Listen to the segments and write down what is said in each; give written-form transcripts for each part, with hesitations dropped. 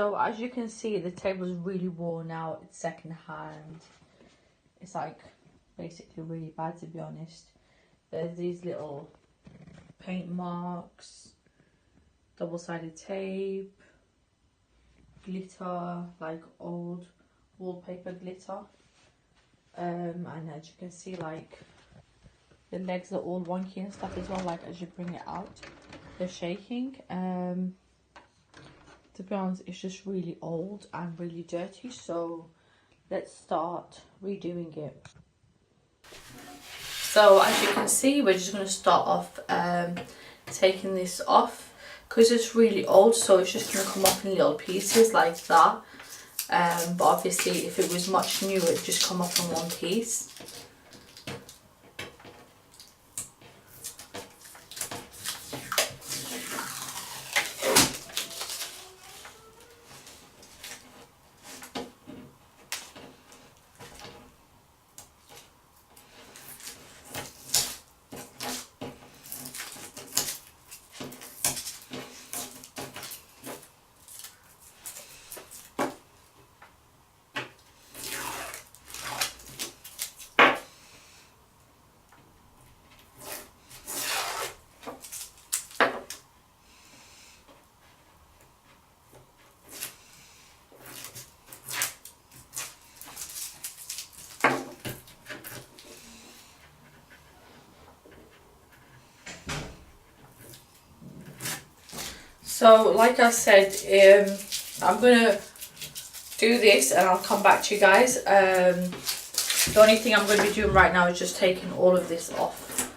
So as you can see, the table's really worn out. It's second hand. It's like basically really bad, to be honest. There's these little paint marks, double-sided tape, glitter, like old wallpaper glitter. And as you can see, like the legs are all wonky and stuff as well. Like as you bring it out, they're shaking. To be honest, it's just really old and really dirty. So let's start redoing it. So as you can see, we're just going to start off taking this off because it's really old, so it's just going to come off in little pieces like that. But obviously if it was much newer, it'd just come off in one piece. So like I said, I'm gonna do this and I'll come back to you guys. The only thing I'm going to be doing right now is just taking all of this off.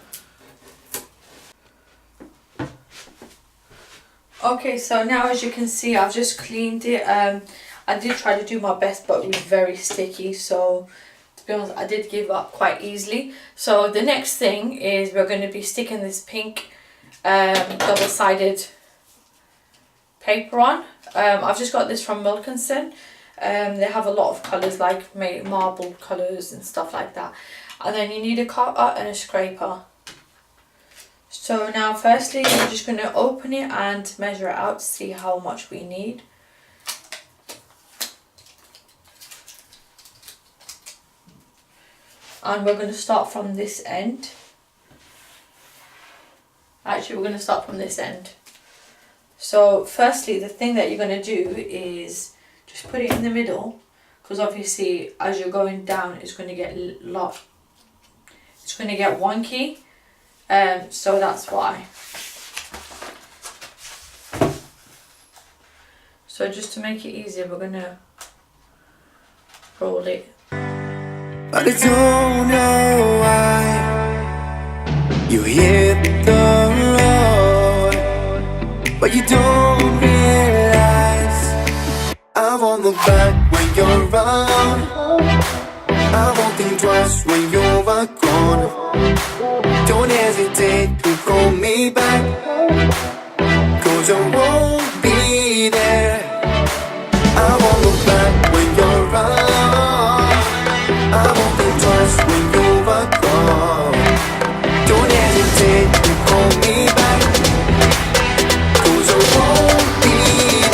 Okay, so now as you can see, I've just cleaned it. I did try to do my best, but it was very sticky, so to be honest, I did give up quite easily. So the next thing is we're going to be sticking this pink double-sided paper on. I've just got this from Wilkinson. They have a lot of colours, like marble colours and stuff like that. And then you need a cutter and a scraper. So now firstly, we're just going to open it and measure it out to see how much we need. And we're going to start from this end. Actually, we're going to start from this end. So firstly, the thing that you're going to do is just put it in the middle, because obviously as you're going down it's going to get wonky, so that's why. So just to make it easier, we're going to roll it. But I don't know why you hit the road, but you don't realize I won't look back when you're around. I won't think twice when you're gone. Don't hesitate to call me back, 'cause I won't be there. I won't look back when you're around. I won't think twice when you're gone. Don't hesitate to call me back, 'cause I won't be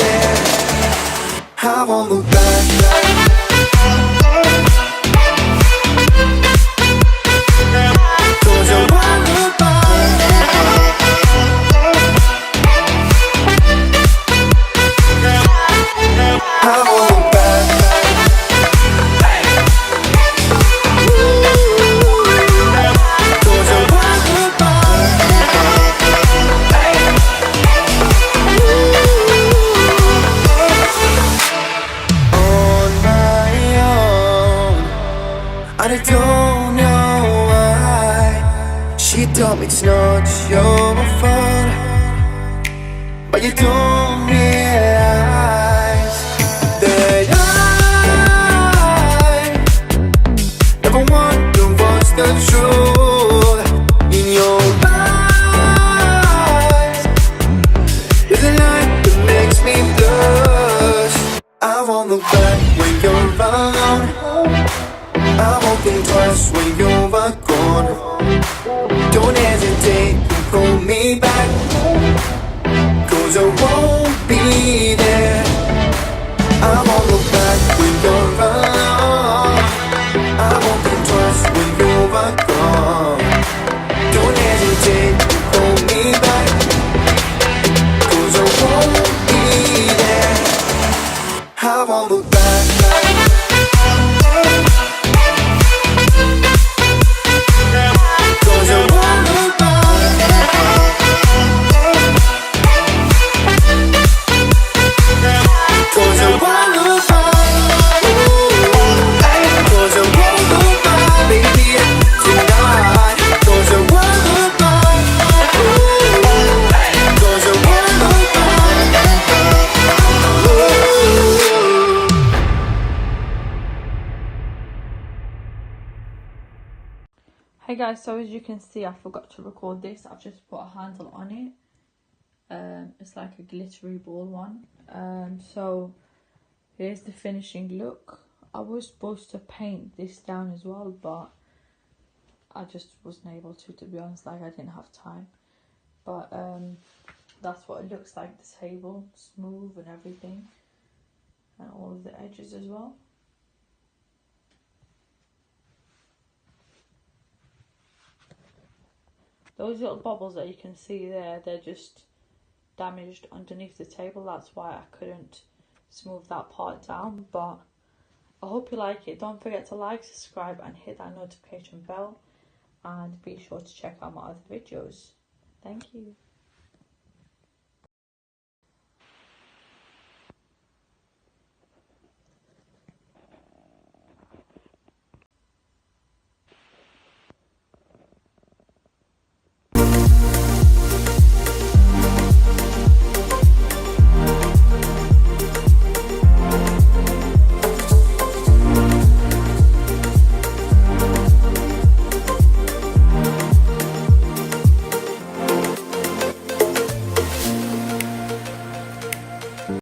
there. I won't look back. I don't know why she told me it's not your fault, but you don't realize that I never wonder what's the truth in your eyes. There's a light that makes me blush. I won't look back when you're around. I won't think twice when you're gone. Don't hesitate to call me back, 'cause I won't be there. Hey guys, so as you can see, I forgot to record this. I've just put a handle on it. It's like a glittery ball one. So here's the finishing look. I was supposed to paint this down as well, but I just wasn't able to be honest. Like, I didn't have time. But that's what it looks like, the table, smooth and everything, and all of the edges as well. Those little bubbles that you can see there, they're just damaged underneath the table. That's why I couldn't smooth that part down. But I hope you like it. Don't forget to like, subscribe and hit that notification bell. And be sure to check out my other videos. Thank you.